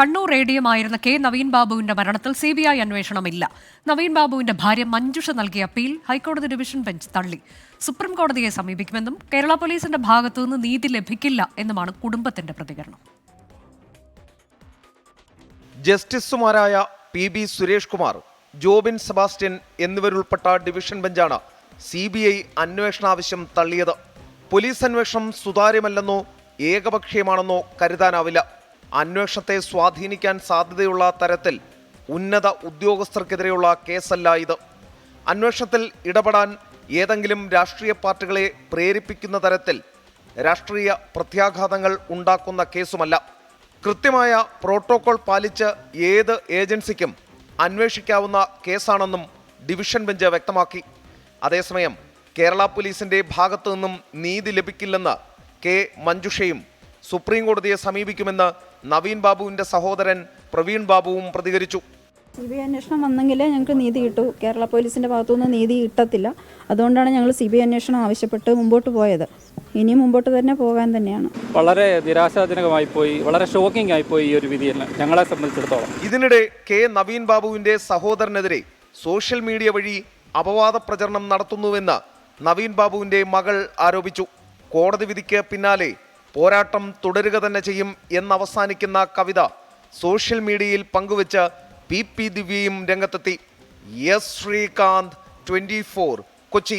Kannur ADM-ആയിരുന്ന K Naveen ബാബുവിന്റെ മരണത്തിൽ CBI അന്വേഷണമില്ല. Naveen ബാബുവിന്റെ ഭാര്യ മഞ്ജുഷ നൽകിയ അപ്പീൽ ഹൈക്കോടതി ഡിവിഷൻ ബെഞ്ച് തള്ളി. സുപ്രീം കോടതിയെ സമീപിക്കുമെന്നും കേരള പോലീസിന്റെ ഭാഗത്തുനിന്ന് നീതി ലഭിക്കില്ല എന്നുമാണ് കുടുംബത്തിന്റെ പ്രതികരണം. ജസ്റ്റിസുമാരായ PB സുരേഷ് കുമാർ, ജോബിൻ സെബാസ്റ്റ്യൻ എന്നിവരുൾപ്പെട്ട ഡിവിഷൻ ബെഞ്ചാണ് CBI അന്വേഷണാവശ്യം തള്ളിയത്. പോലീസ് അന്വേഷണം സുതാര്യമല്ലെന്നോ ഏകപക്ഷീയമാണെന്നോ കരുതാനാവില്ല. അന്വേഷണത്തെ സ്വാധീനിക്കാൻ സാധ്യതയുള്ള തരത്തിൽ ഉന്നത ഉദ്യോഗസ്ഥർക്കെതിരെയുള്ള കേസല്ല ഇത്. അന്വേഷണത്തിൽ ഇടപെടാൻ ഏതെങ്കിലും രാഷ്ട്രീയ പാർട്ടികളെ പ്രേരിപ്പിക്കുന്ന തരത്തിൽ രാഷ്ട്രീയ പ്രത്യാഘാതങ്ങൾ ഉണ്ടാക്കുന്ന കേസുമല്ല. കൃത്യമായ പ്രോട്ടോകോൾ പാലിച്ച് ഏത് ഏജൻസിക്കും അന്വേഷിക്കാവുന്ന കേസാണെന്നും ഡിവിഷൻ ബെഞ്ച് വ്യക്തമാക്കി. അതേസമയം കേരള പോലീസിന്റെ ഭാഗത്തു നിന്നും നീതി ലഭിക്കില്ലെന്ന് കെ മഞ്ജുഷയും സുപ്രീം കോടതിയെ സമീപിക്കുമെന്ന് നവീൻ ബാബുവിന്റെ സഹോദരൻ പ്രവീൺ ബാബുവും പ്രതികരിച്ചു. CBI അന്വേഷണം വന്നെങ്കിലേ ഞങ്ങൾക്ക് നീതി കിട്ടൂ. കേരള പോലീസിന്റെ ഭാഗത്തുനിന്ന് നീതി കിട്ടത്തില്ല. അതുകൊണ്ടാണ് ഞങ്ങൾ CBI അന്വേഷണം ആവശ്യപ്പെട്ട് മുമ്പോട്ട് പോയത്. ഇനിയും മുമ്പോട്ട് തന്നെ പോകാൻ തന്നെയാണ്. വളരെ നിരാശാജനകമായി പോയി, വളരെ ഷോക്കിംഗ് ആയിപ്പോയി ഈ ഒരു വിധിയല്ല ഞങ്ങളെ സംബന്ധിച്ചിടത്തോളം. ഇതിനിടെ കെ നവീൻ ബാബുവിന്റെ സഹോദരനെതിരെ സോഷ്യൽ മീഡിയ വഴി അപവാദ പ്രചരണം നടത്തുന്നുവെന്ന് നവീൻ ബാബുവിന്റെ മകൾ ആരോപിച്ചു. കോടതി വിധിക്ക് പിന്നാലെ പോരാട്ടം തുടരുക തന്നെ ചെയ്യും എന്നവസാനിക്കുന്ന കവിത സോഷ്യൽ മീഡിയയിൽ പങ്കുവെച്ച് PP ദിവ്യയും രംഗത്തെത്തി. എസ് ശ്രീകാന്ത്, 24, കൊച്ചി.